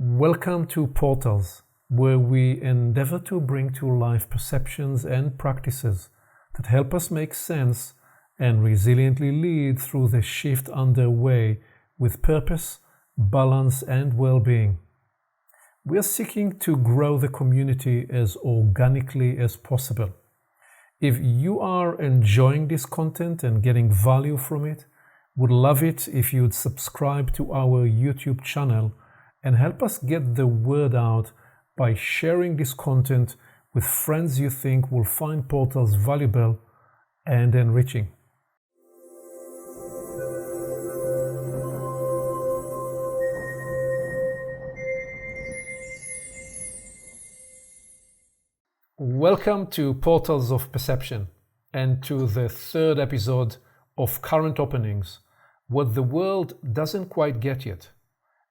Welcome to Portals, where we endeavor to bring to life perceptions and practices that help us make sense and resiliently lead through the shift underway with purpose, balance, and well-being. We are seeking to grow the community as organically as possible. If you are enjoying this content and getting value from it, would love it if you'd subscribe to our YouTube channel and help us get the word out by sharing this content with friends you think will find Portals valuable and enriching. Welcome to Portals of Perception and to the third episode of Current Openings, What the World Doesn't Quite Get Yet,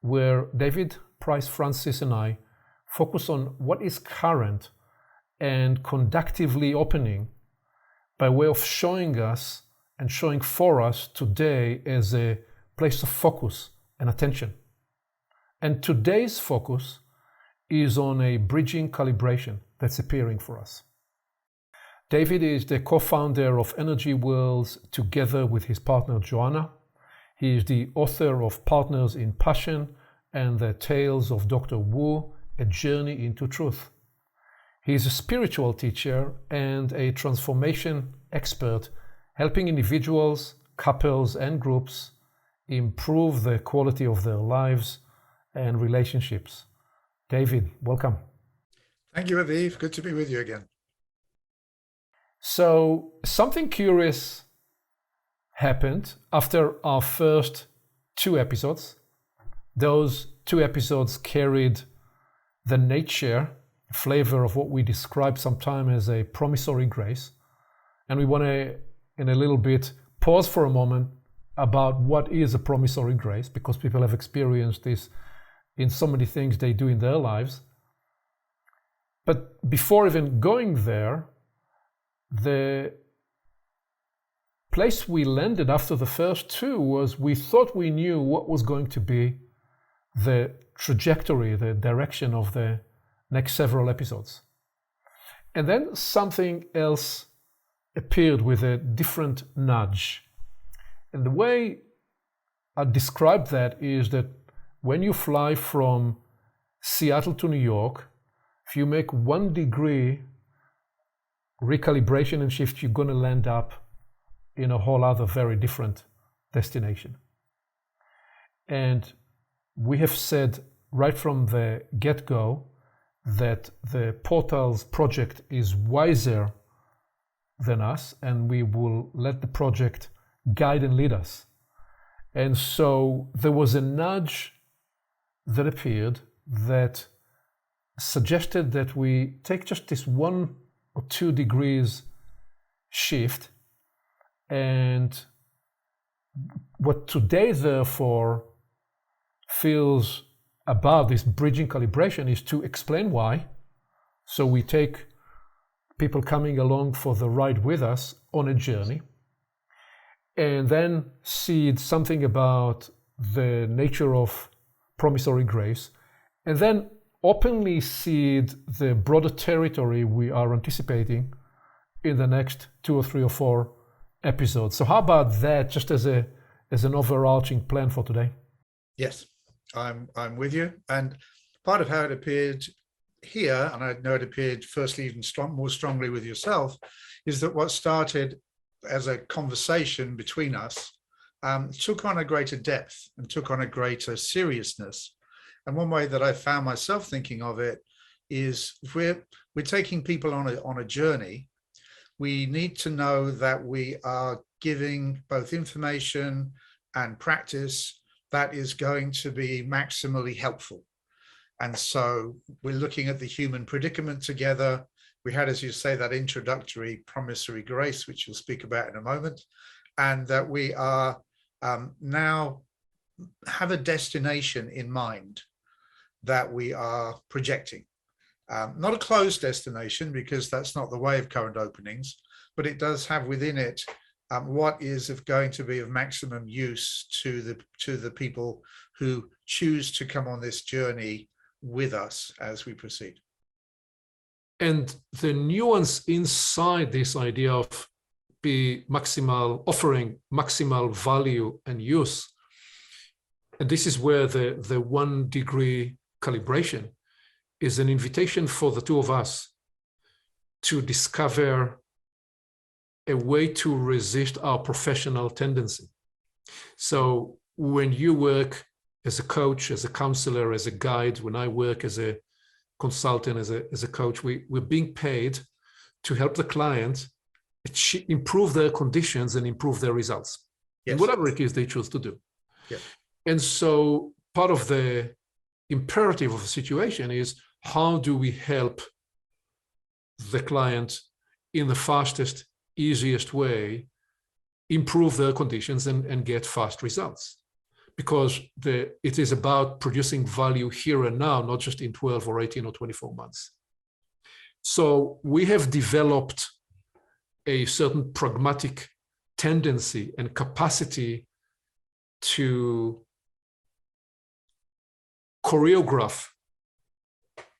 where David Price Francis and I focus on what is current and conductively opening by way of showing us and showing for us today as a place of focus and attention. And today's focus is on a bridging calibration that's appearing for us. David is the co-founder of Energy Worlds together with his partner Joanna. He is the author of Partners in Passion and the Tales of Dr. Wu, A Journey into Truth. He is a spiritual teacher and a transformation expert, helping individuals, couples, and groups improve the quality of their lives and relationships. David, welcome. Thank you, Aviv. Good to be with you again. So, something curious happened after our first two episodes. Those two episodes carried the nature, flavor of what we described sometime as a promissory grace. And we want to, in a little bit, pause for a moment about what is a promissory grace, because people have experienced this in so many things they do in their lives. But before even going there, the place we landed after the first two was we thought we knew what was going to be the trajectory, the direction of the next several episodes. And then something else appeared with a different nudge. And the way I describe that is that when you fly from Seattle to New York, if you make 1 degree recalibration and shift, you're going to land up in a whole other very different destination. And we have said right from the get-go that the Portals project is wiser than us, and we will let the project guide and lead us. And so there was a nudge that appeared that suggested that we take just this 1 or 2 degrees shift, and what today therefore feels about this bridging calibration is to explain why. So we take people coming along for the ride with us on a journey, and then seed something about the nature of promissory grace, and then openly seed the broader territory we are anticipating in the next 2 or 3 or 4 episodes. So how about that, just as an overarching plan for today? Yes, I'm with you. And part of how it appeared here, and I know it appeared firstly even more strongly with yourself, is that what started as a conversation between us took on a greater depth and took on a greater seriousness. And one way that I found myself thinking of it is, if we're taking people on a journey, we need to know that we are giving both information and practice that is going to be maximally helpful. And so we're looking at the human predicament together. We had, as you say, that introductory promissory grace, which we'll speak about in a moment, and that we are now have a destination in mind that we are projecting. Not a closed destination, because that's not the way of current openings, but it does have within it what is going to be of maximum use to the people who choose to come on this journey with us as we proceed. And the nuance inside this idea of offering maximal value and use, and this is where the 1 degree calibration is an invitation for the two of us to discover a way to resist our professional tendency. So when you work as a coach, as a counselor, as a guide, when I work as a consultant, as a coach, we're being paid to help the client improve their conditions and improve their results, Yes. whatever it is they choose to do. Yeah. And so part of the imperative of the situation is, how do we help the client in the fastest, easiest way improve their conditions and get fast results? Because it is about producing value here and now, not just in 12 or 18 or 24 months. So we have developed a certain pragmatic tendency and capacity to choreograph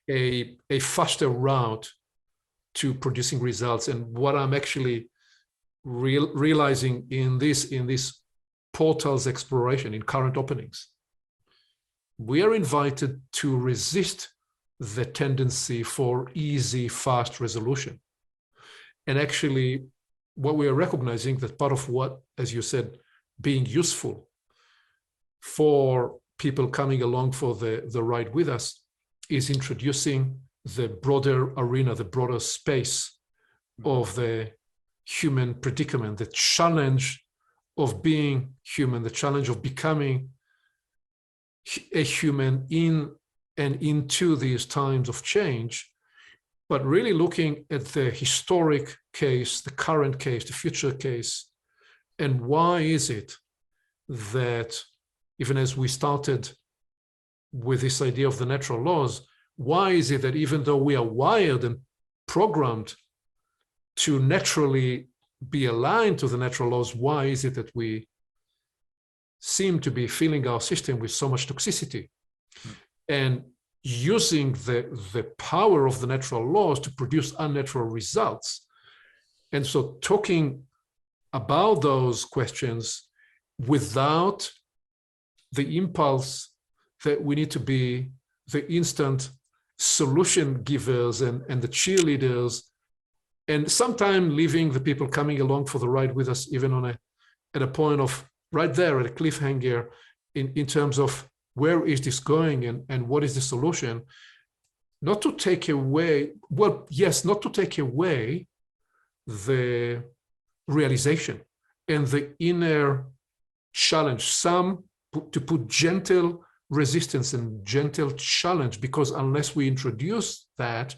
a faster route to producing results. And what I'm actually realizing in this portals exploration, in current openings, we are invited to resist the tendency for easy, fast resolution. And actually, what we are recognizing, that part of what, as you said, being useful for people coming along for the ride with us is introducing the broader arena, the broader space of the human predicament, the challenge of being human, the challenge of becoming a human in and into these times of change, but really looking at the historic case, the current case, the future case, and why is it that, even as we started with this idea of the natural laws, why is it that even though we are wired and programmed to naturally be aligned to the natural laws, why is it that we seem to be filling our system with so much toxicity? And using the power of the natural laws to produce unnatural results. And so talking about those questions without the impulse that we need to be the instant solution givers and the cheerleaders, and sometimes leaving the people coming along for the ride with us even at a point of right there at a cliffhanger in terms of where is this going and what is the solution? Not to take away, well, yes, not to take away the realization and the inner challenge, to put gentle resistance and gentle challenge, because unless we introduce that,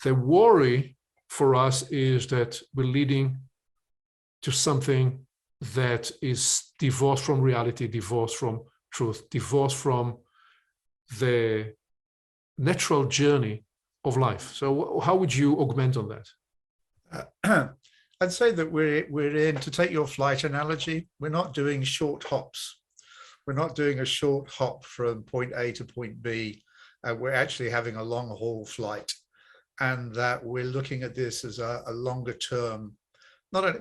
the worry for us is that we're leading to something that is divorced from reality, divorced from truth, divorced from the natural journey of life. So how would you augment on that? I'd say that we're in, to take your flight analogy, we're not doing short hops. We're not doing a short hop from point A to point B. We're actually having a long haul flight, and that we're looking at this as a longer term, not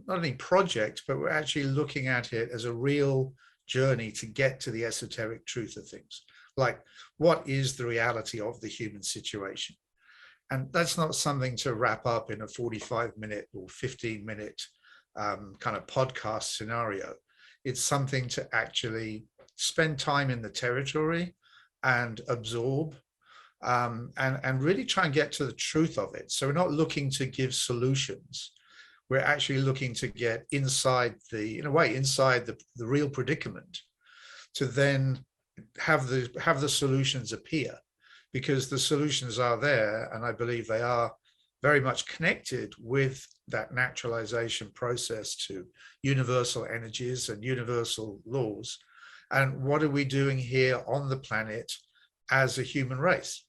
only project, but we're actually looking at it as a real journey to get to the esoteric truth of things. Like, what is the reality of the human situation? And that's not something to wrap up in a 45-minute or 15-minute kind of podcast scenario. It's something to actually spend time in the territory and absorb and really try and get to the truth of it. So we're not looking to give solutions. We're actually looking to get inside inside the real predicament, to then have the solutions appear, because the solutions are there, and I believe they are very much connected with that naturalization process to universal energies and universal laws. And what are we doing here on the planet as a human race?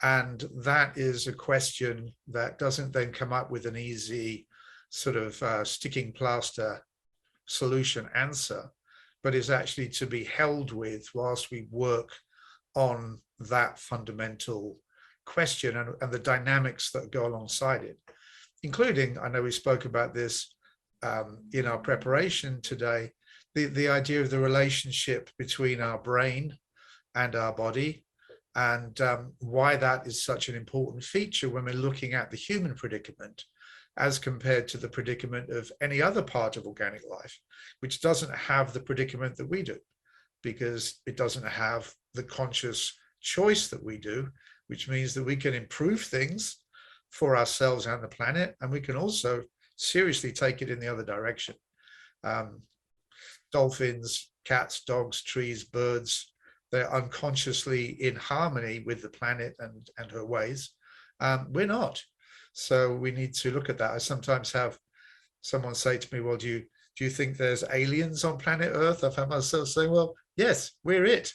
And that is a question that doesn't then come up with an easy sort of sticking plaster solution answer, but is actually to be held with whilst we work on that fundamental question and the dynamics that go alongside it, including, I know we spoke about this in our preparation today, the idea of the relationship between our brain and our body, and why that is such an important feature when we're looking at the human predicament as compared to the predicament of any other part of organic life, which doesn't have the predicament that we do, because it doesn't have the conscious choice that we do, which means that we can improve things for ourselves and the planet, and we can also seriously take it in the other direction. Dolphins, cats, dogs, trees, birds, they're unconsciously in harmony with the planet and her ways. We're not. So we need to look at that. I sometimes have someone say to me, well, do you think there's aliens on planet Earth? I've had myself saying, well, yes, we're it.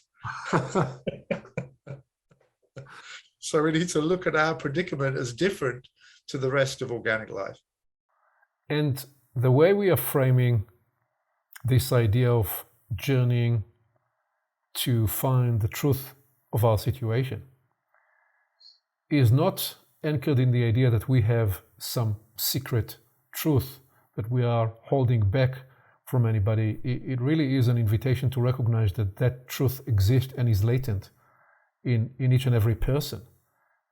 So we need to look at our predicament as different to the rest of organic life. And the way we are framing this idea of journeying to find the truth of our situation is not anchored in the idea that we have some secret truth that we are holding back from anybody. It really is an invitation to recognize that that truth exists and is latent in each and every person.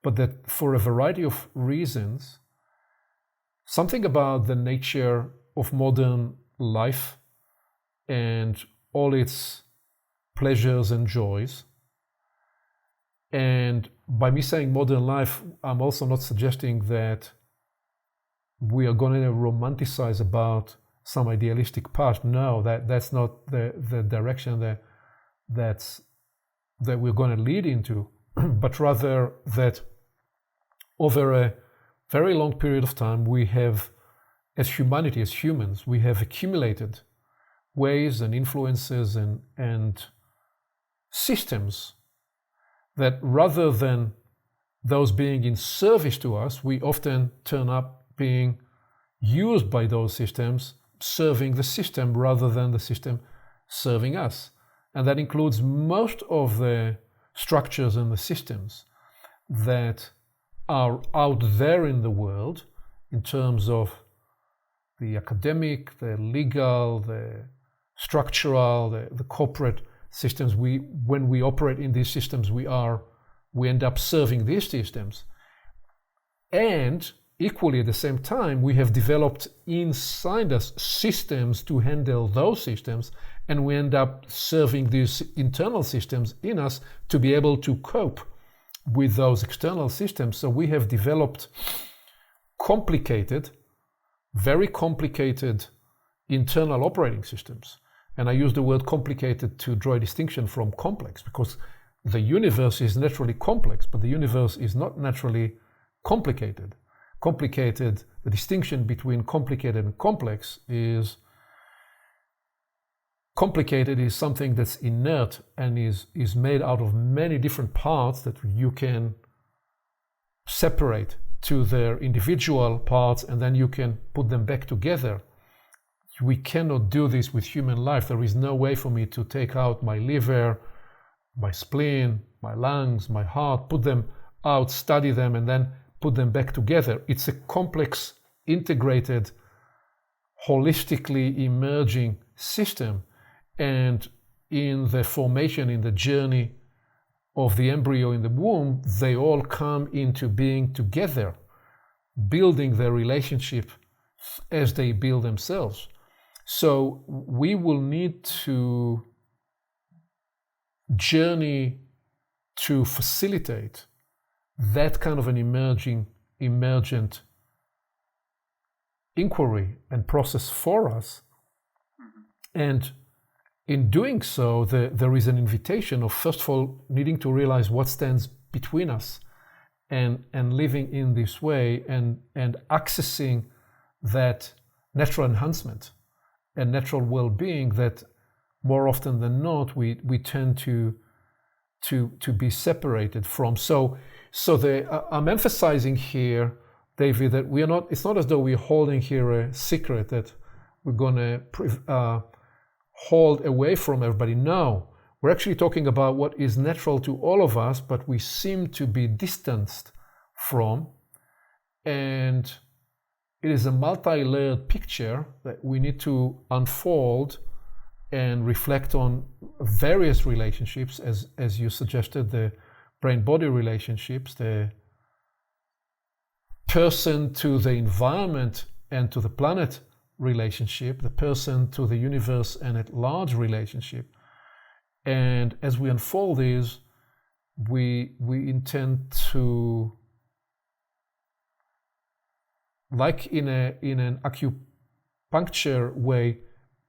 But that for a variety of reasons, something about the nature of modern life and all its pleasures and joys, and by me saying modern life, I'm also not suggesting that we are going to romanticize about some idealistic part. No, that's not the direction that we're going to lead into, but rather that over a very long period of time, we have, as humanity, as humans, we have accumulated ways and influences and systems that rather than those being in service to us, we often turn up being used by those systems, serving the system rather than the system serving us. And that includes most of the structures and the systems that are out there in the world in terms of the academic, the legal, the structural, the corporate systems. When we operate in these systems, we end up serving these systems. And equally at the same time, we have developed inside us systems to handle those systems, and we end up serving these internal systems in us to be able to cope with those external systems. So we have developed complicated, very complicated internal operating systems. And I use the word complicated to draw a distinction from complex, because the universe is naturally complex, but the universe is not naturally complicated. Complicated, the distinction between complicated and complex is complicated is something that's inert and is made out of many different parts that you can separate to their individual parts, and then you can put them back together. We cannot do this with human life. There is no way for me to take out my liver, my spleen, my lungs, my heart, put them out, study them, and then put them back together. It's a complex, integrated, holistically emerging system. And in the formation, in the journey of the embryo in the womb, they all come into being together, building their relationship as they build themselves. So we will need to journey to facilitate that kind of an emergent inquiry and process for us. And in doing so, there is an invitation of, first of all, needing to realize what stands between us and living in this way and accessing that natural enhancement and natural well-being that more often than not we tend to be separated from. So I'm emphasizing here, David, that we are not. It's not as though we're holding here a secret that we're going to hold away from everybody. No, we're actually talking about what is natural to all of us, but we seem to be distanced from. And it is a multi-layered picture that we need to unfold and reflect on various relationships, as you suggested, the brain-body relationships, the person to the environment and to the planet relationship, the person to the universe and at large relationship. And as we unfold these, we intend to, like in an acupuncture way,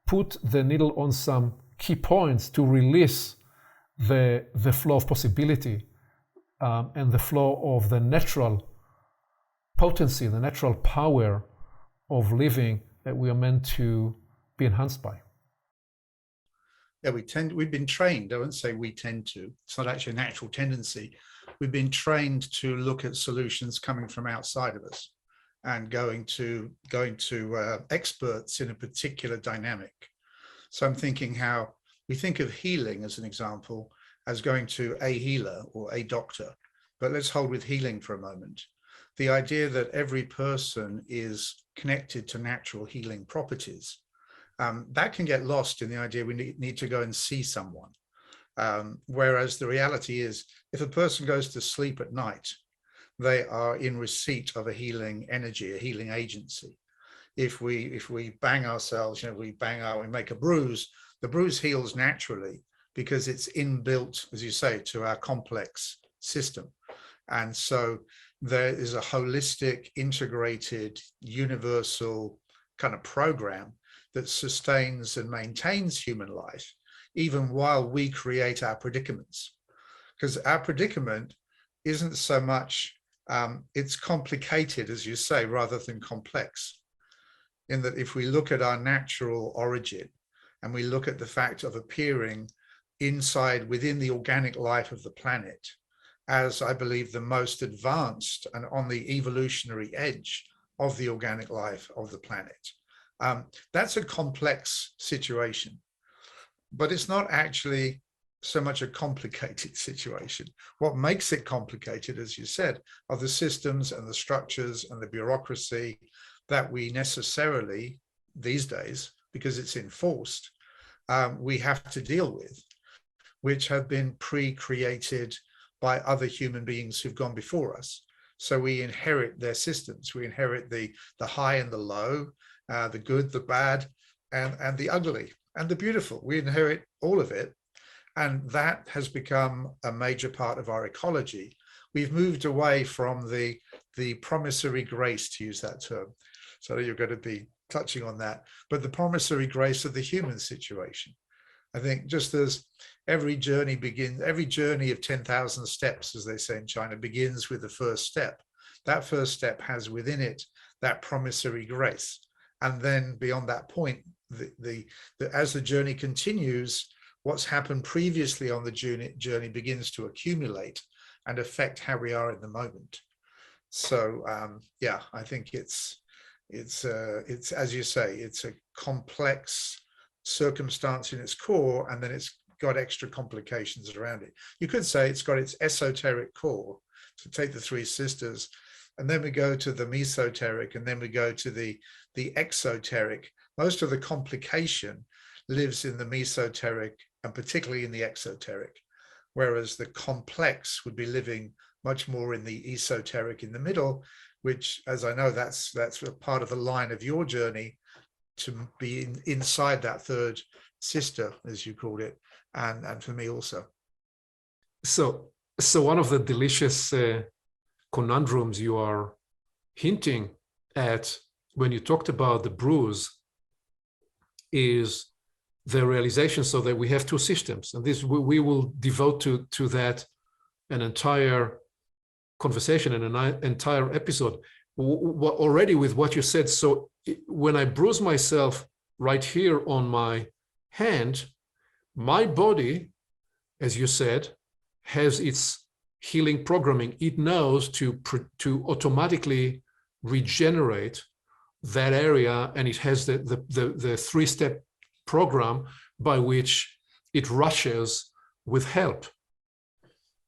put the needle on some key points to release the flow of possibility and the flow of the natural potency, the natural power of living that we are meant to be enhanced by. Yeah, we've been trained, I wouldn't say we tend to, it's not actually a natural tendency. We've been trained to look at solutions coming from outside of us and going to experts in a particular dynamic. So I'm thinking how we think of healing as an example, as going to a healer or a doctor, but let's hold with healing for a moment. The idea that every person is connected to natural healing properties, that can get lost in the idea we need to go and see someone. Whereas the reality is, if a person goes to sleep at night, they are in receipt of a healing energy, a healing agency. If we bang ourselves, we make a bruise, the bruise heals naturally because it's inbuilt, as you say, to our complex system. And so there is a holistic, integrated, universal kind of program that sustains and maintains human life, even while we create our predicaments. Because our predicament isn't so much, it's complicated, as you say, rather than complex. In that if we look at our natural origin and we look at the fact of appearing within the organic life of the planet, as I believe the most advanced and on the evolutionary edge of the organic life of the planet, that's a complex situation, but it's not actually so much a complicated situation. What makes it complicated, as you said, are the systems and the structures and the bureaucracy that we necessarily, these days, because it's enforced, we have to deal with, which have been pre-created by other human beings who've gone before us. So we inherit their systems. We inherit the high and the low, the good, the bad, and the ugly, and the beautiful. We inherit all of it. And that has become a major part of our ecology. We've moved away from the promissory grace, to use that term. So you're going to be touching on that. But the promissory grace of the human situation. I think just as every journey of 10,000 steps, as they say in China, begins with the first step. That first step has within it that promissory grace. And then beyond that point, as the journey continues, what's happened previously on the journey begins to accumulate and affect how we are in the moment. So yeah, I think it's as you say, it's a complex circumstance in its core, and then it's got extra complications around it. You could say it's got its esoteric core, to take the three sisters, and then we go to the mesoteric, and then we go to the exoteric. Most of the complication lives in the mesoteric and particularly in the exoteric, whereas the complex would be living much more in the esoteric in the middle, which, as I know, that's a part of the line of your journey to be inside that third sister, as you called it, and for me also. So one of the delicious conundrums you are hinting at when you talked about the bruise is the realization, so that we have two systems, and this we will devote to that an entire conversation and an entire episode already with what you said. So when I bruise myself right here on my hand, my body, as you said, has its healing programming. It knows to automatically regenerate that area, and it has the three-step program by which it rushes with help.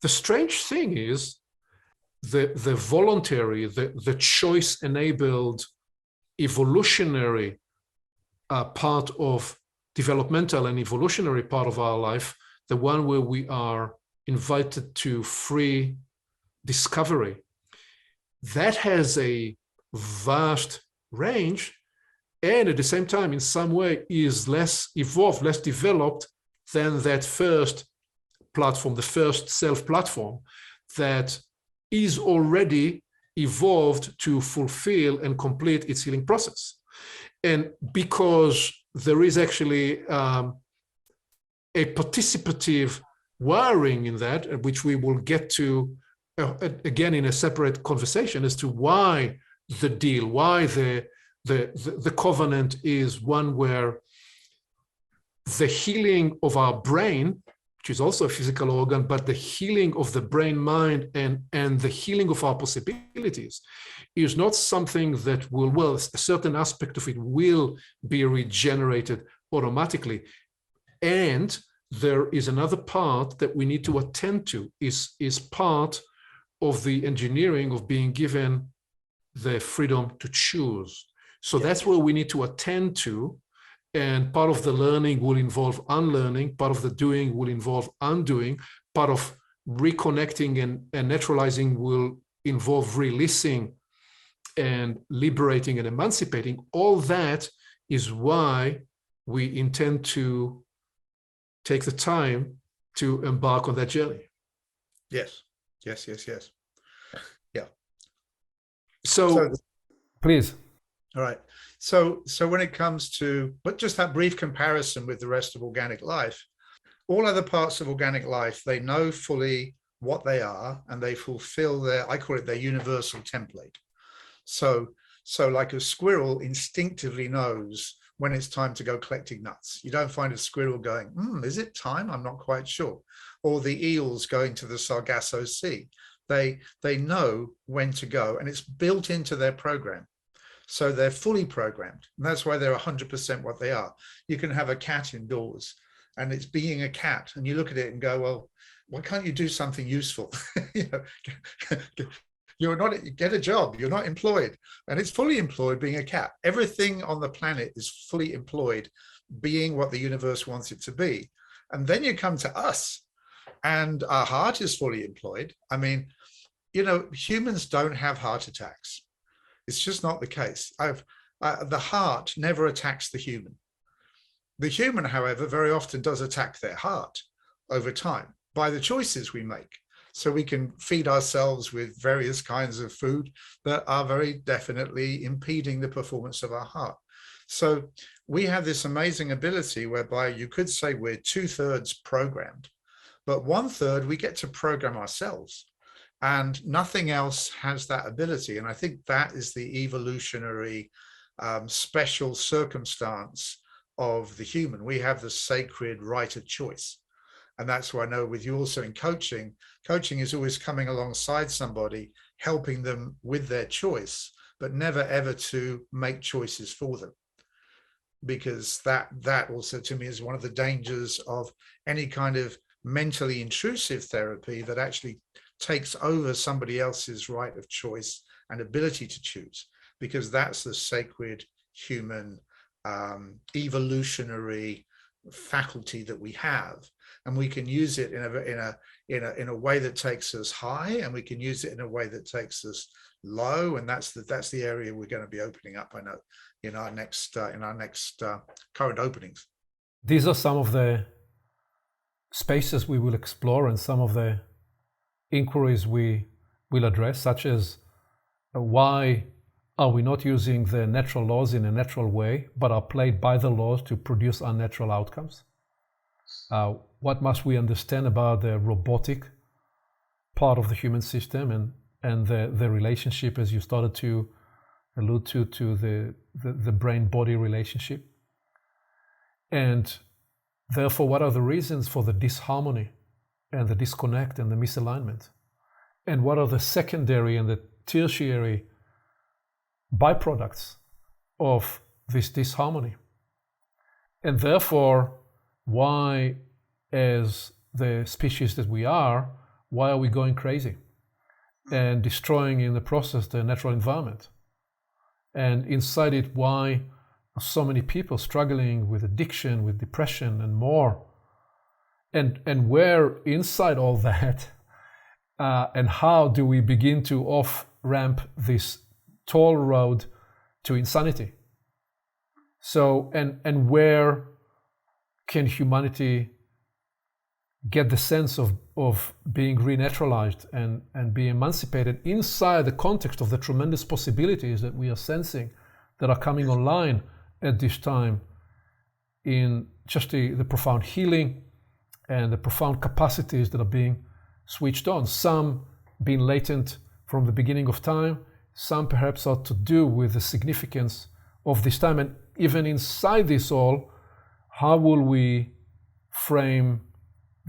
The strange thing is the voluntary, the choice-enabled, evolutionary part of developmental and evolutionary part of our life, the one where we are invited to free discovery, that has a vast range, and at the same time, in some way, is less evolved, less developed than that first platform, the first self-platform that is already evolved to fulfill and complete its healing process. And because there is actually a participative wiring in that, which we will get to again in a separate conversation as to why the deal, why the covenant is one where the healing of our brain, which is also a physical organ, but the healing of the brain, mind, and the healing of our possibilities is not something that will, well, a certain aspect of it will be regenerated automatically. And there is another part that we need to attend to, is part of the engineering of being given the freedom to choose. So that's where we need to attend to. And part of the learning will involve unlearning, part of the doing will involve undoing, part of reconnecting and naturalizing will involve releasing and liberating and emancipating. All that is why we intend to take the time to embark on that journey. Yes. Yeah. So please. All right. So when it comes to, but just that brief comparison with the rest of organic life, all other parts of organic life, they know fully what they are and they fulfill their, I call it their universal template. So like a squirrel instinctively knows when it's time to go collecting nuts. You don't find a squirrel going, is it time? I'm not quite sure. Or the eels going to the Sargasso Sea. They know when to go, and it's built into their program. So they're fully programmed, and that's why they're 100% what they are. You can have a cat indoors, and it's being a cat, and you look at it and go, well, why can't you do something useful? You're not, get a job, you're not employed, and it's fully employed being a cat. Everything on the planet is fully employed being what the universe wants it to be. And then you come to us, and our heart is fully employed. I mean, humans don't have heart attacks. It's just not the case. The heart never attacks the human. The human, however, very often does attack their heart over time by the choices we make. So we can feed ourselves with various kinds of food that are very definitely impeding the performance of our heart. So we have this amazing ability whereby you could say we're 2/3 programmed, but 1/3 we get to program ourselves. And nothing else has that ability. And I think that is the evolutionary special circumstance of the human. We have the sacred right of choice. And that's why I know with you also in coaching is always coming alongside somebody, helping them with their choice, but never ever to make choices for them. Because that also to me is one of the dangers of any kind of mentally intrusive therapy that actually takes over somebody else's right of choice and ability to choose, because that's the sacred human evolutionary faculty that we have, and we can use it in a way that takes us high, and we can use it in a way that takes us low, and that's the area we're going to be opening up, I know, in our next current openings. These are some of the spaces we will explore and some of the inquiries we will address, such as why are we not using the natural laws in a natural way, but are played by the laws to produce unnatural outcomes? What must we understand about the robotic part of the human system and the relationship, as you started to allude to the brain-body relationship? And therefore, what are the reasons for the disharmony and the disconnect and the misalignment? And what are the secondary and the tertiary byproducts of this disharmony? And therefore, why, as the species that we are, why are we going crazy and destroying in the process the natural environment? And inside it, why are so many people struggling with addiction, with depression and more? And where inside all that, and how do we begin to off-ramp this toll road to insanity? So, and where can humanity get the sense of being re-naturalized and be emancipated inside the context of the tremendous possibilities that we are sensing that are coming online at this time, in just the profound healing and the profound capacities that are being switched on. Some being latent from the beginning of time, some perhaps are to do with the significance of this time. And even inside this all, how will we frame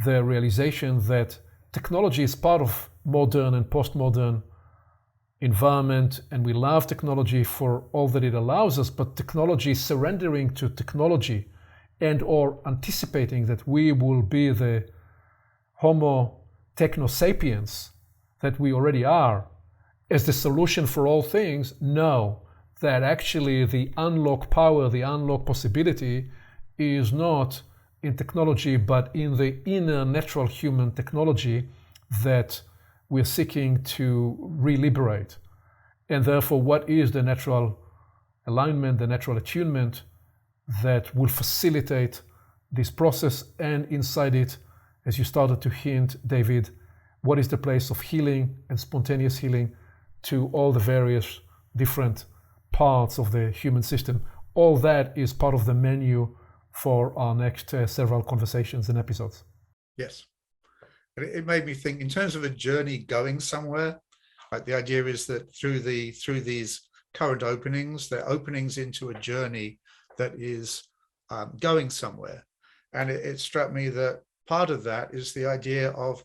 the realization that technology is part of modern and postmodern environment, and we love technology for all that it allows us, but technology surrendering to technology and or anticipating that we will be the Homo techno sapiens that we already are as the solution for all things? No, that actually the unlock power, the unlock possibility is not in technology, but in the inner natural human technology that we're seeking to re-liberate. And therefore, what is the natural alignment, the natural attunement that will facilitate this process? And inside it, as you started to hint, David, what is the place of healing and spontaneous healing to all the various different parts of the human system? All that is part of the menu for our next several conversations and episodes. Yes. It made me think in terms of a journey going somewhere. Like the idea is that through these current openings, they're openings into a journey that is going somewhere. And it struck me that part of that is the idea of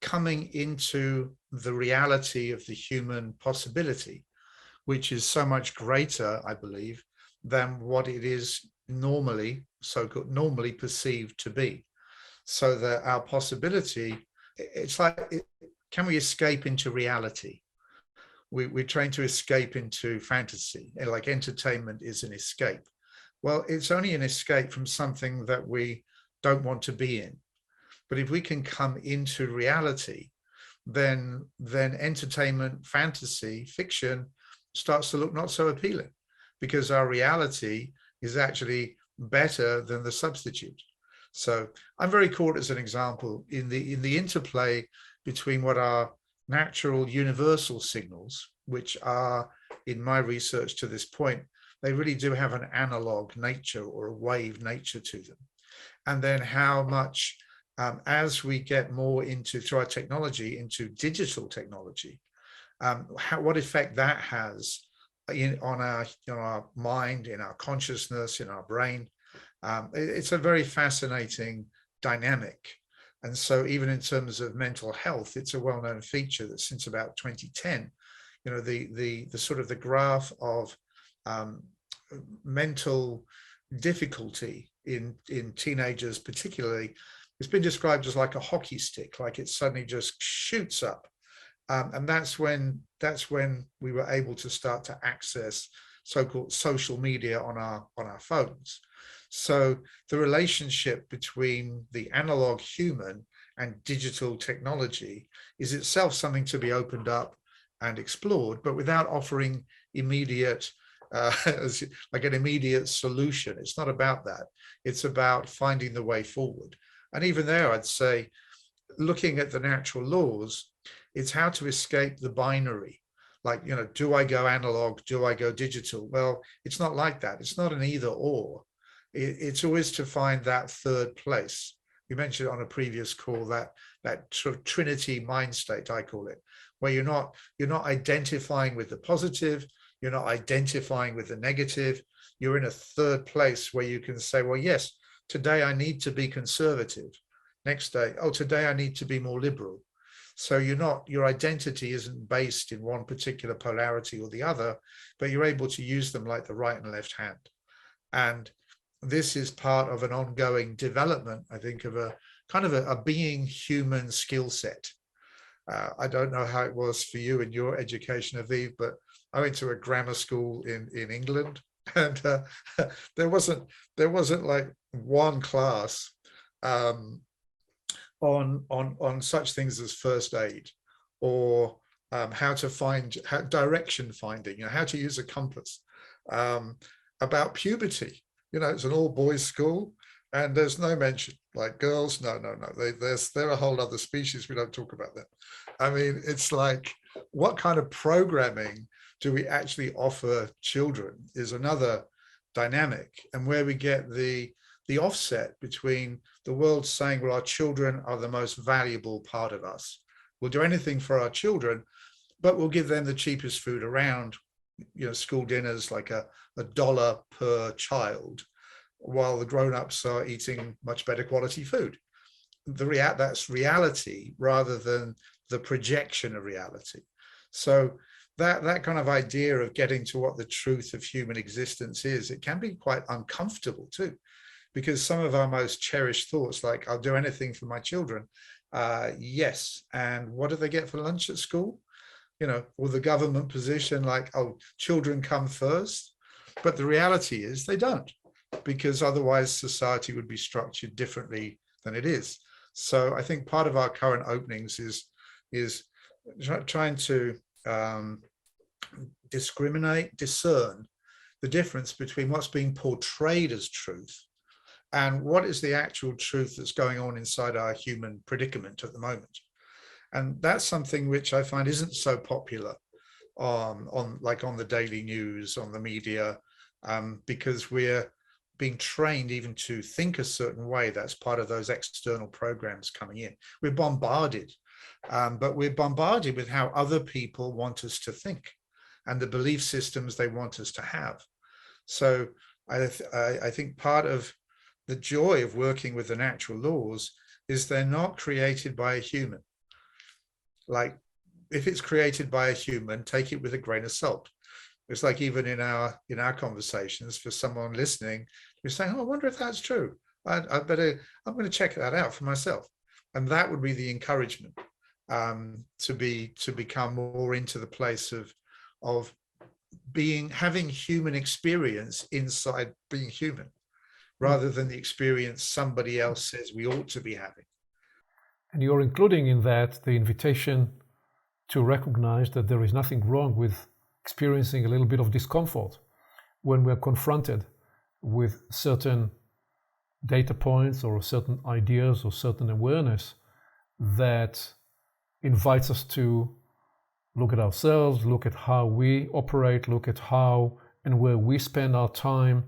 coming into the reality of the human possibility, which is so much greater, I believe, than what it is normally perceived to be. So that our possibility, it's like, can we escape into reality? We're trying to escape into fantasy, and like entertainment is an escape. Well, it's only an escape from something that we don't want to be in. But if we can come into reality, then entertainment, fantasy, fiction starts to look not so appealing, because our reality is actually better than the substitute. So I'm very caught as an example in the interplay between what are natural universal signals, which are, in my research to this point, they really do have an analog nature or a wave nature to them. And then how much, as we get more into, through our technology, into digital technology, what effect that has on our mind, in our consciousness, in our brain. It's a very fascinating dynamic. And so even in terms of mental health, it's a well-known feature that since about 2010, the sort of the graph of mental difficulty in teenagers particularly, it's been described as like a hockey stick, like it suddenly just shoots up. And that's when we were able to start to access so-called social media on our phones. So the relationship between the analog human and digital technology is itself something to be opened up and explored, but without offering immediate, like an immediate solution. It's not about that. It's about finding the way forward. And even there, I'd say, looking at the natural laws, it's how to escape the binary. Like, do I go analog? Do I go digital? Well, it's not like that. It's not an either or. It's always to find that third place. We mentioned on a previous call that sort of Trinity mind state, I call it, where you're not identifying with the positive, you're not identifying with the negative. You're in a third place where you can say, well, yes, today I need to be conservative. Next day, oh, today I need to be more liberal. So your identity isn't based in one particular polarity or the other, but you're able to use them like the right and left hand. And this is part of an ongoing development, I think, of a kind of a being human skill set. I don't know how it was for you in your education, Aviv, but I went to a grammar school in England, and there wasn't like one class on such things as first aid, or how to find direction finding, how to use a compass, about puberty. It's an all boys school, and there's no mention like girls. No. They're a whole other species. We don't talk about them. I mean, it's like, what kind of programming do we actually offer children is another dynamic, and where we get the offset between the world saying, well, our children are the most valuable part of us. We'll do anything for our children, but we'll give them the cheapest food around. School dinners like $1 per child, while the grown-ups are eating much better quality food. That's reality rather than the projection of reality. So that kind of idea of getting to what the truth of human existence is, it can be quite uncomfortable too, because some of our most cherished thoughts, like, I'll do anything for my children. Yes. And what do they get for lunch at school? Or the government position, like, oh, children come first. But the reality is they don't, because otherwise society would be structured differently than it is. So I think part of our current openings is trying to discern the difference between what's being portrayed as truth and what is the actual truth that's going on inside our human predicament at the moment. And that's something which I find isn't so popular on the daily news, on the media, because we're being trained even to think a certain way. That's part of those external programs coming in. We're bombarded, but we're bombarded with how other people want us to think and the belief systems they want us to have. So I think part of the joy of working with the natural laws is they're not created by a human. Like, if it's created by a human, take it with a grain of salt. It's like, even in our conversations, for someone listening, we're saying, oh, I wonder if that's true. I'm going to check that out for myself. And that would be the encouragement, to become more into the place of having human experience inside being human, rather than the experience somebody else says we ought to be having. And you're including in that the invitation to recognize that there is nothing wrong with experiencing a little bit of discomfort when we're confronted with certain data points or certain ideas or certain awareness that invites us to look at ourselves, look at how we operate, look at how and where we spend our time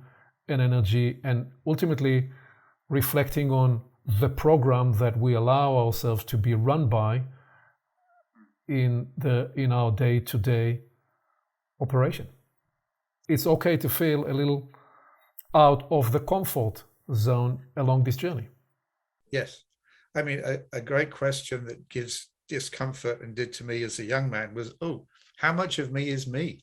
and energy, and ultimately reflecting on the program that we allow ourselves to be run by in our day-to-day operation. It's okay to feel a little out of the comfort zone along this journey. Yes. I mean, a great question that gives discomfort and did to me as a young man was, oh, how much of me is me?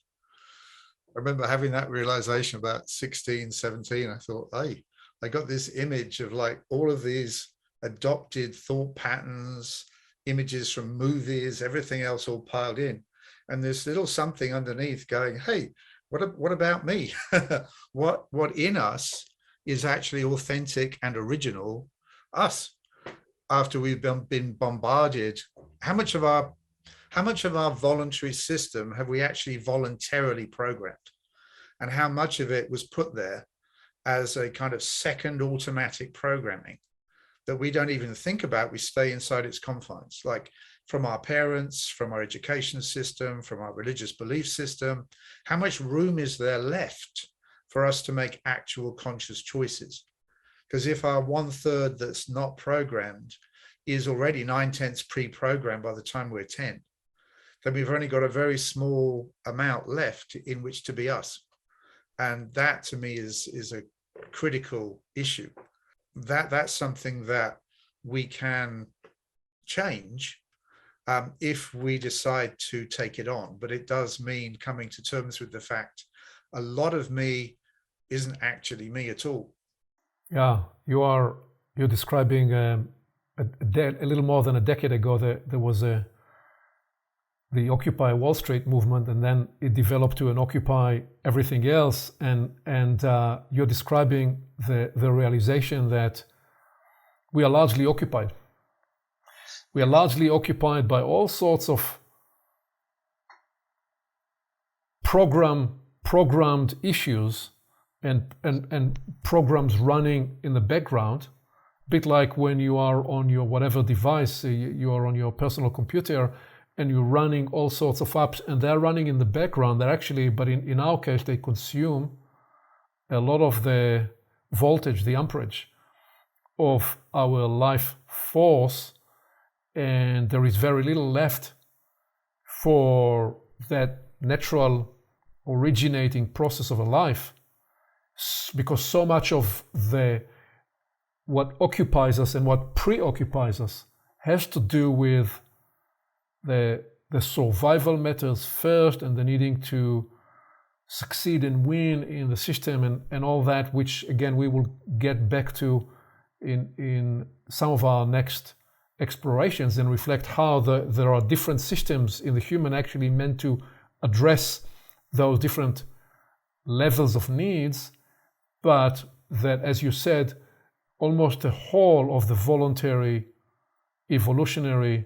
I remember having that realization about 16, 17. I thought, hey, I got this image of like all of these adopted thought patterns, images from movies, everything else all piled in. And this little something underneath going, hey, what about me? what in us is actually authentic and original us, after we've been bombarded? How much of our voluntary system have we actually voluntarily programmed? And how much of it was put there as a kind of second automatic programming that we don't even think about? We stay inside its confines, like from our parents, from our education system, from our religious belief system. How much room is there left for us to make actual conscious choices? Because if our 1/3 that's not programmed is already 9/10 pre-programmed by the time we're 10, then we've only got a very small amount left in which to be us. And that to me is a critical issue. That's something that we can change if we decide to take it on. But it does mean coming to terms with the fact a lot of me isn't actually me at all. Yeah, you're describing a a little more than a decade ago, there was the Occupy Wall Street movement, and then it developed to an Occupy everything else. And you're describing the realization that we are largely occupied. We are largely occupied by all sorts of programmed issues and programs running in the background, a bit like when you are on your whatever device, you are on your personal computer, and you're running all sorts of apps, and they're running in the background. They're actually, but in our case, they consume a lot of the voltage, the amperage of our life force, and there is very little left for that natural originating process of a life, because so much of what occupies us and what preoccupies us has to do with the survival matters first, and the needing to succeed and win in the system, and all that, which again we will get back to in some of our next explorations, and reflect how there are different systems in the human actually meant to address those different levels of needs, but that, as you said, almost the whole of the voluntary evolutionary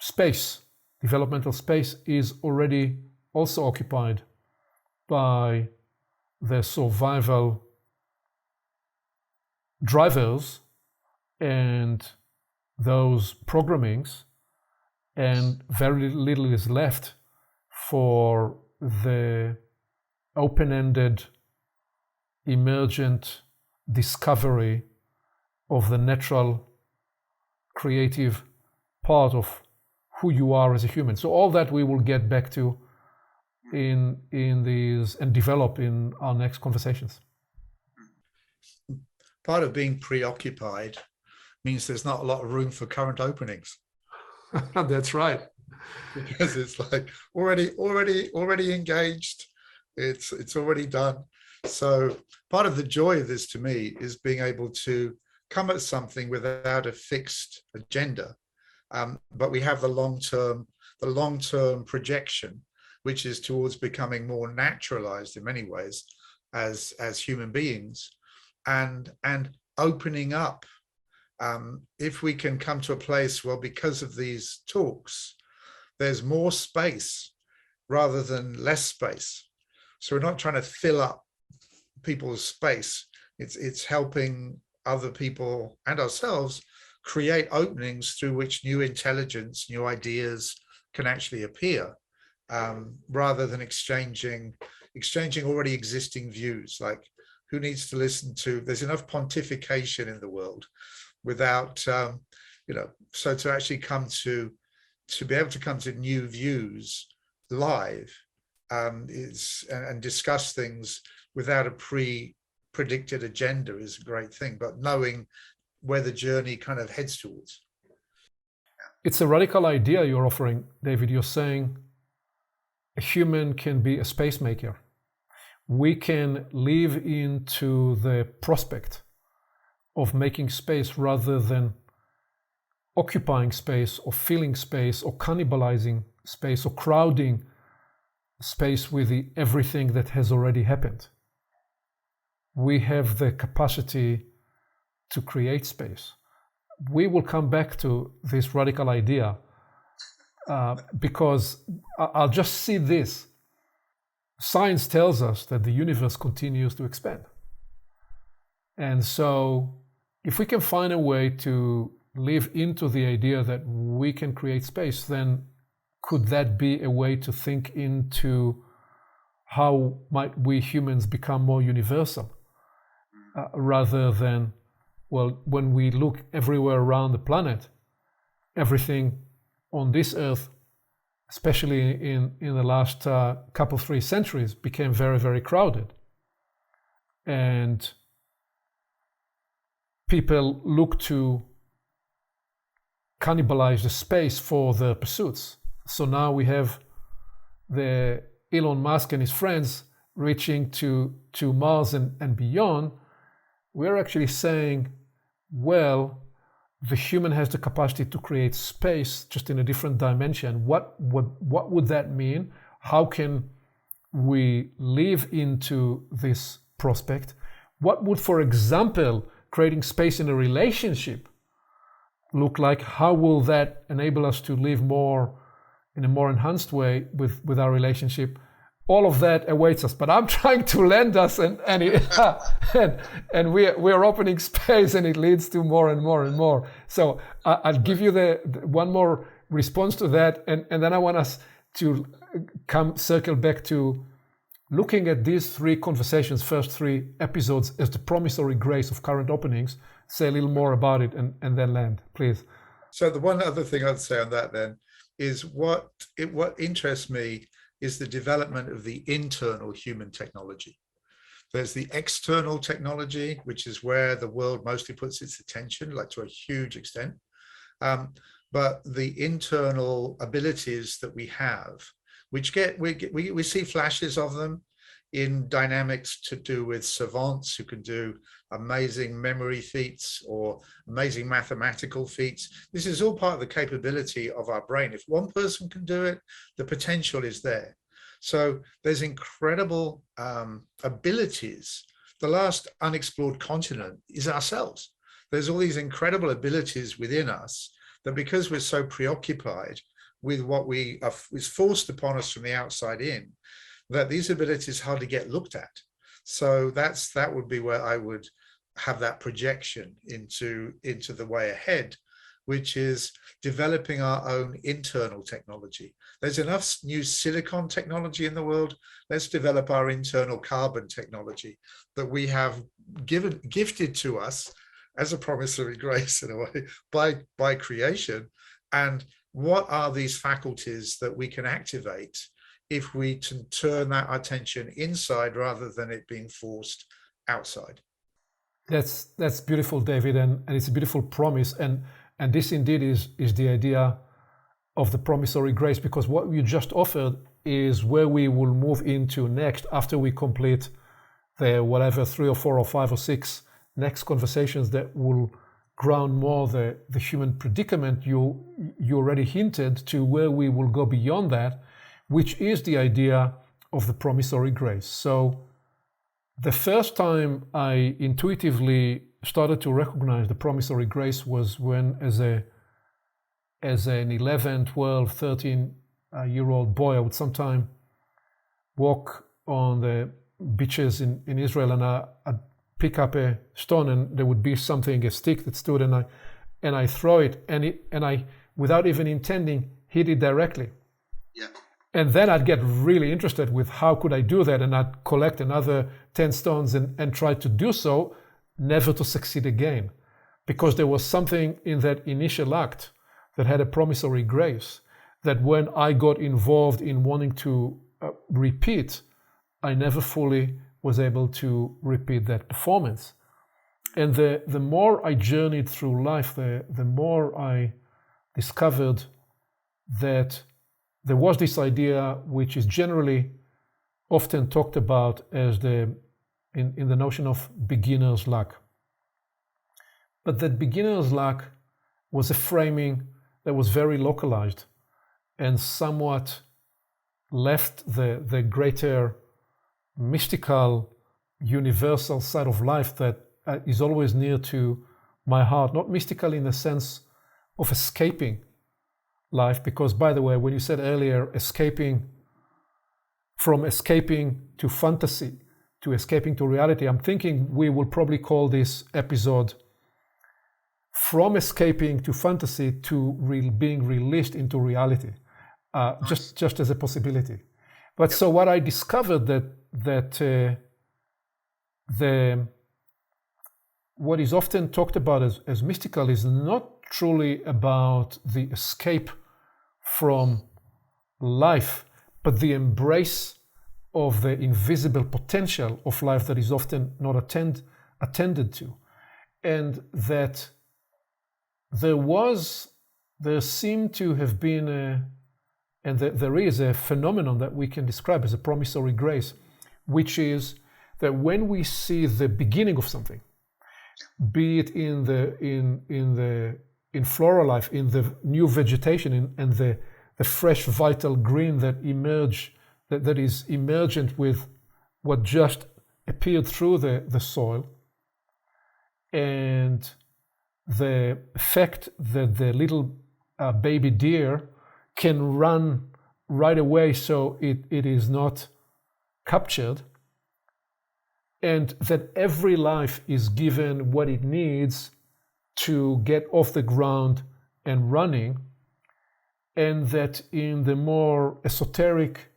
space, developmental space, is already also occupied by the survival drivers and those programmings, and very little is left for the open-ended, emergent discovery of the natural creative part of who you are as a human. So all that we will get back to in these and develop in our next conversations. Part of being preoccupied means there's not a lot of room for current openings. That's right. Because it's like already engaged. It's already done. So part of the joy of this to me is being able to come at something without a fixed agenda. But we have the long-term projection, which is towards becoming more naturalized in many ways as human beings, and opening up. If we can come to a place, well, because of these talks, there's more space rather than less space. So we're not trying to fill up people's space. It's helping other people and ourselves create openings through which new intelligence, new ideas can actually appear, rather than exchanging already existing views. Like, who needs to listen to? There's enough pontification in the world without, so to actually to be able to come to new views live and discuss things without a predicted agenda is a great thing, but knowing where the journey kind of heads towards. It's a radical idea you're offering, David. You're saying a human can be a space maker. We can live into the prospect of making space rather than occupying space or filling space or cannibalizing space or crowding space with everything that has already happened. We have the capacity to create space. We will come back to this radical idea because I'll just see this. Science tells us that the universe continues to expand. And so if we can find a way to live into the idea that we can create space, then could that be a way to think into how might we humans become more universal, rather than, well, when we look everywhere around the planet, everything on this earth, especially in the last couple, 3 centuries, became very, very crowded. And people look to cannibalize the space for their pursuits. So now we have the Elon Musk and his friends reaching to Mars and beyond. We're actually saying, well, the human has the capacity to create space just in a different dimension. What would that mean? How can we live into this prospect? What would, for example, creating space in a relationship look like? How will that enable us to live more in a more enhanced way with our relationship? All of that awaits us, but I'm trying to lend us, and we're opening space, and it leads to more and more and more. So I'll give you the one more response to that, and then I want us to circle back to looking at these three conversations, first three episodes, as the promissory grace of current openings. Say a little more about it, and then land, please. So the one other thing I'd say on that then is what interests me is the development of the internal human technology. There's the external technology, which is where the world mostly puts its attention, like to a huge extent. But the internal abilities that we have, which we see flashes of them in dynamics to do with savants who can do amazing memory feats or amazing mathematical feats. This is all part of the capability of our brain. If one person can do it, the potential is there. So there's incredible abilities. The last unexplored continent is ourselves. There's all these incredible abilities within us that, because we're so preoccupied with what is forced upon us from the outside in, that these abilities hardly get looked at. So that would be where I would have that projection into the way ahead, which is developing our own internal technology. There's enough new silicon technology in the world. Let's develop our internal carbon technology that we have gifted to us as a promissory grace in a way by creation. And what are these faculties that we can activate if we can turn that attention inside rather than it being forced outside? That's beautiful, David, and it's a beautiful promise. And this indeed is the idea of the promissory grace, because what you just offered is where we will move into next after we complete the whatever 3 or 4 or 5 or 6 next conversations that will ground more the human predicament. You already hinted to where we will go beyond that, which is the idea of the promissory grace. So the first time I intuitively started to recognize the promissory grace was when, as an 11, 12, 13-year-old boy, I would sometimes walk on the beaches in Israel, and I'd pick up a stone, and there would be something, a stick that stood, and I throw it, and I, without even intending, hit it directly. Yeah. And then I'd get really interested with how could I do that, and I'd collect another 10 stones and try to do so, never to succeed again, because there was something in that initial act that had a promissory grace, that when I got involved in wanting to repeat, I never fully was able to repeat that performance. And the more I journeyed through life, the more I discovered that there was this idea, which is generally often talked about as in the notion of beginner's luck. But that beginner's luck was a framing that was very localized and somewhat left the greater mystical, universal side of life that is always near to my heart. Not mystical in the sense of escaping life, because, by the way, when you said earlier, escaping to fantasy to escaping to reality, I'm thinking we will probably call this episode From Escaping to Fantasy to being released into reality, just as a possibility. But so what I discovered that what is often talked about as mystical is not truly about the escape from life, but the embrace of the invisible potential of life that is often not attended to. And that there seemed to have been there is a phenomenon that we can describe as a promissory grace, which is that when we see the beginning of something, be it in the in floral life, in the new vegetation, and the fresh vital green that emerge, that is emergent with what just appeared through the soil, and the fact that the little baby deer can run right away so it is not captured, and that every life is given what it needs to get off the ground and running, and that in the more esoteric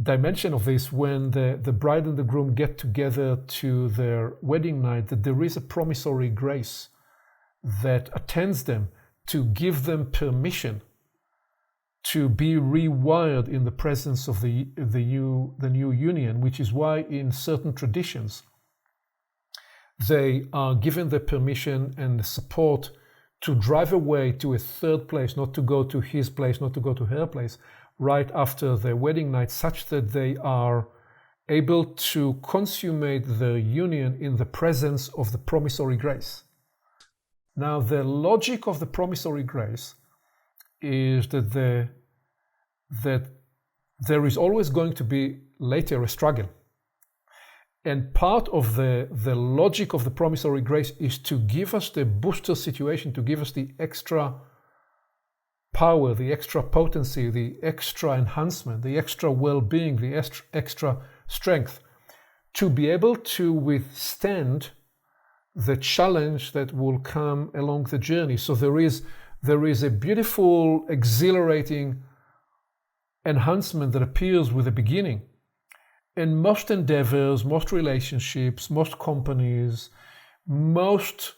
dimension of this, when the bride and the groom get together to their wedding night, that there is a promissory grace that attends them to give them permission to be rewired in the presence of the new union, which is why in certain traditions they are given the permission and the support to drive away to a third place, not to go to his place, not to go to her place, right after their wedding night, such that they are able to consummate the union in the presence of the promissory grace. Now, the logic of the promissory grace is that there is always going to be later a struggle. And part of the logic of the promissory grace is to give us the booster situation, to give us the extra power, the extra potency, the extra enhancement, the extra well-being, the extra strength, to be able to withstand the challenge that will come along the journey. So there is a beautiful, exhilarating enhancement that appears with the beginning. And most endeavors, most relationships, most companies, most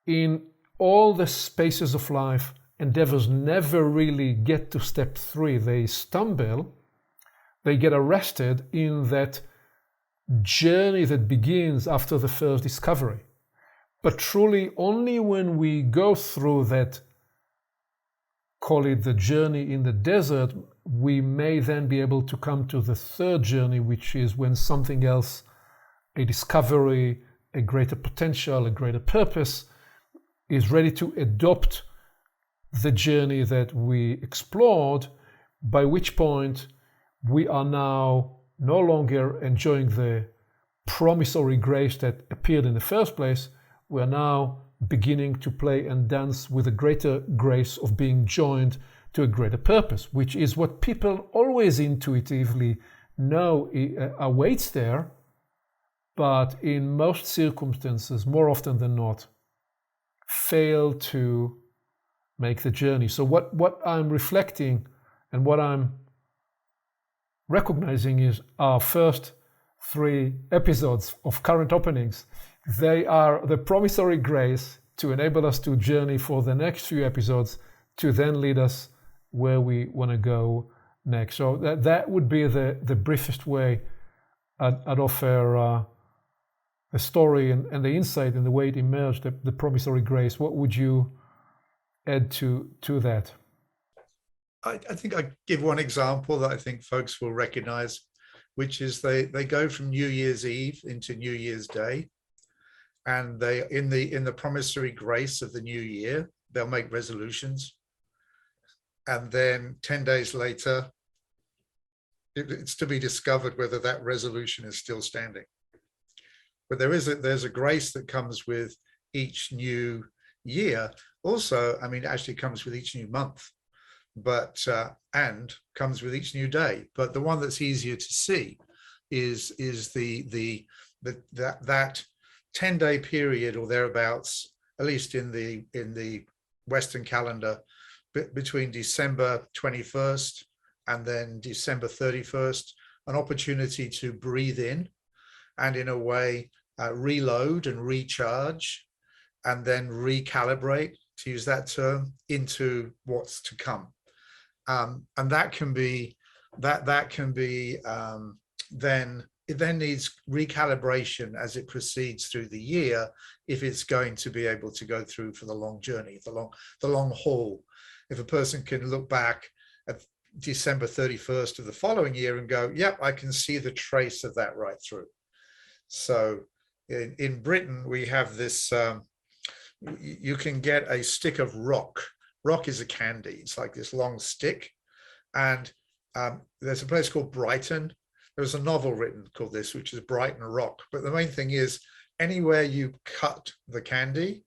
in all the spaces of life, endeavors never really get to step 3. They stumble, they get arrested in that journey that begins after the first discovery. But truly, only when we go through that, call it the journey in the desert, we may then be able to come to the third journey, which is when something else, a discovery, a greater potential, a greater purpose, is ready to adopt the journey that we explored, by which point we are now no longer enjoying the promissory grace that appeared in the first place. We are now beginning to play and dance with a greater grace of being joined to a greater purpose, which is what people always intuitively know awaits there, but in most circumstances, more often than not, fail to make the journey. So what I'm reflecting and what I'm recognizing is our first 3 episodes of current openings. They are the promissory grace to enable us to journey for the next few episodes to then lead us where we want to go next. So that would be the briefest way I'd offer the story and the insight and the way it emerged, the promissory grace. What would you add to that? I think I give one example that I think folks will recognize, which is they go from New Year's Eve into New Year's Day, and they in the promissory grace of the new year, they'll make resolutions, and then 10 days later, it's to be discovered whether that resolution is still standing. But there's a grace that comes with each new year. Also, I mean, actually comes with each new month, but and comes with each new day. But the one that's easier to see is that 10-day period or thereabouts, at least in the Western calendar, between December 21st and then December 31st, an opportunity to breathe in and in a way reload and recharge and then recalibrate, to use that term, into what's to come. And that can be then it then needs recalibration as it proceeds through the year, if it's going to be able to go through for the long journey, the long haul. If a person can look back at December 31st of the following year and go, yep, I can see the trace of that right through. So in Britain, we have this you can get a stick of rock. Rock is a candy. It's like this long stick. And there's a place called Brighton. There was a novel written called this, which is Brighton Rock. But the main thing is, anywhere you cut the candy,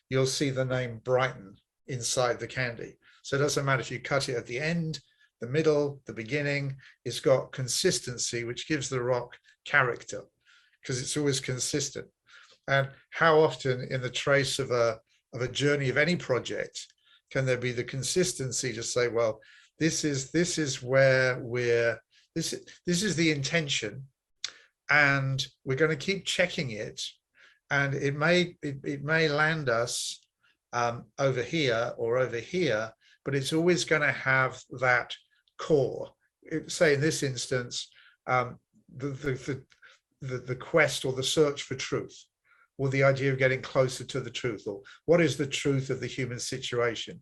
you'll see the name Brighton inside the candy. So it doesn't matter if you cut it at the end, the middle, the beginning. It's got consistency, which gives the rock character, because it's always consistent. And how often in the trace of a journey of any project can there be the consistency to say, well, this is where this is the intention, and we're going to keep checking it, and it may land us over here or over here, but it's always going to have that core. Say in this instance, the quest or the search for truth, or the idea of getting closer to the truth, or what is the truth of the human situation.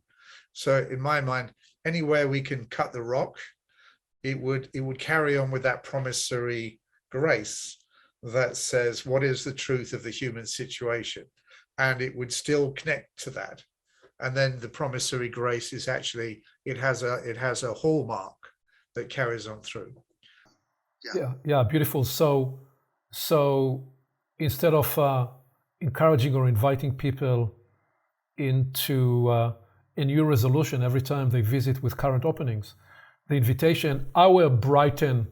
So in my mind, anywhere we can cut the rock, it would carry on with that promissory grace that says, what is the truth of the human situation? And it would still connect to that. And then the promissory grace is actually, it has a hallmark that carries on through. Yeah, beautiful. So instead of encouraging or inviting people into a new resolution every time they visit with current openings, the invitation, our Brighton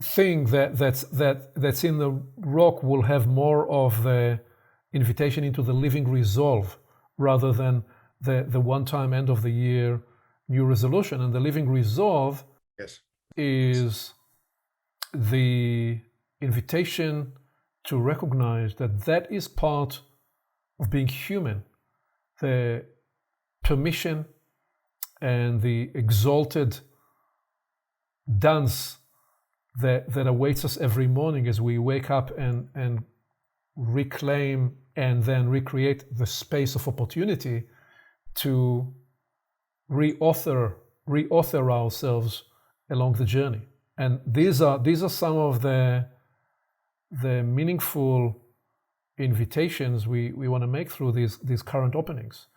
thing that's in the rock will have more of the invitation into the living resolve rather than the one-time end of the year new resolution. And the living resolve is the invitation to recognize that is part of being human, the permission and the exalted dance that awaits us every morning as we wake up and reclaim and then recreate the space of opportunity to reauthor ourselves along the journey. And these are some of the meaningful invitations we want to make through these current openings.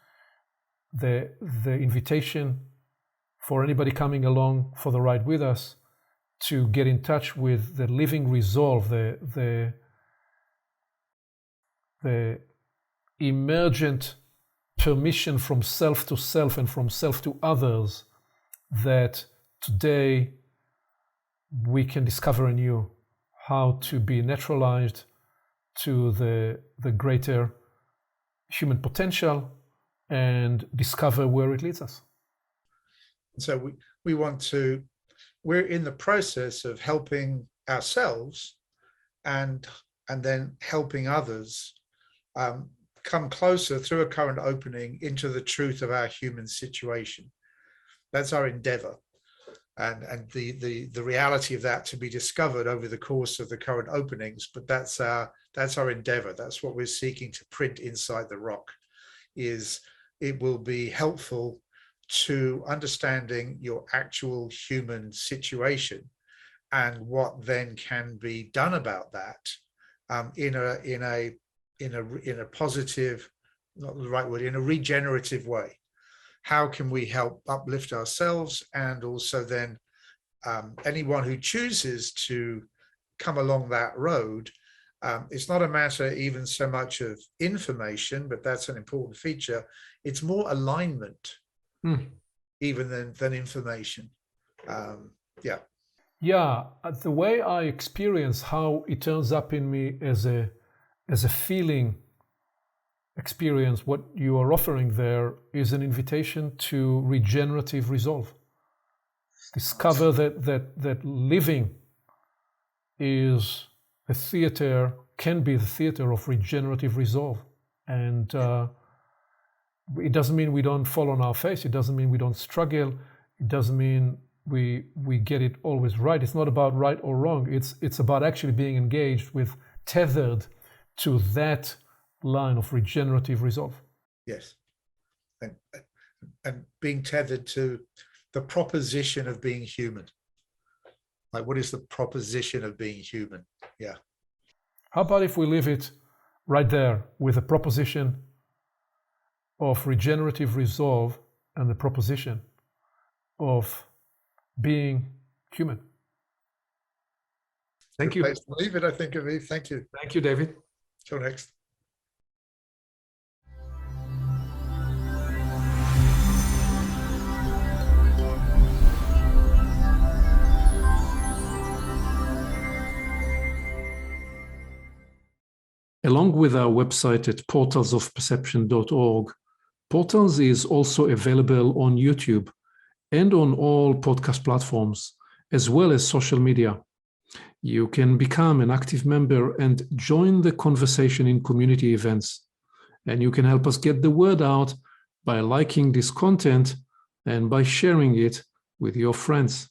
The invitation for anybody coming along for the ride with us to get in touch with the living resolve, the emergent permission from self to self and from self to others that today we can discover anew how to be naturalized to the greater human potential and discover where it leads us. So we're in the process of helping ourselves and then helping others come closer through a current opening into the truth of our human situation. That's our endeavor. And the reality of that to be discovered over the course of the current openings, but that's our endeavor. That's what we're seeking to print inside the rock. Is it will be helpful to understanding your actual human situation and what then can be done about that in a positive, not the right word, in a regenerative way. How can we help uplift ourselves, and also then anyone who chooses to come along that road? It's not a matter even so much of information, but that's an important feature. It's more alignment even than information. Yeah, the way I experience how it turns up in me as a feeling experience, what you are offering there is an invitation to regenerative resolve. Discover that living is a theater, can be the theater of regenerative resolve. And it doesn't mean we don't fall on our face. It doesn't mean we don't struggle. It doesn't mean we get it always right. It's not about right or wrong. It's about actually being engaged with, tethered to that line of regenerative resolve. Yes. And being tethered to the proposition of being human. Like, what is the proposition of being human? Yeah. How about if we leave it right there with the proposition of regenerative resolve and the proposition of being human. Thank you. Leave it, I think, Aviv. Thank you. Thank you, David. Till next. Along with our website at portalsofperception.org, Portals is also available on YouTube and on all podcast platforms, as well as social media. You can become an active member and join the conversation in community events. And you can help us get the word out by liking this content and by sharing it with your friends.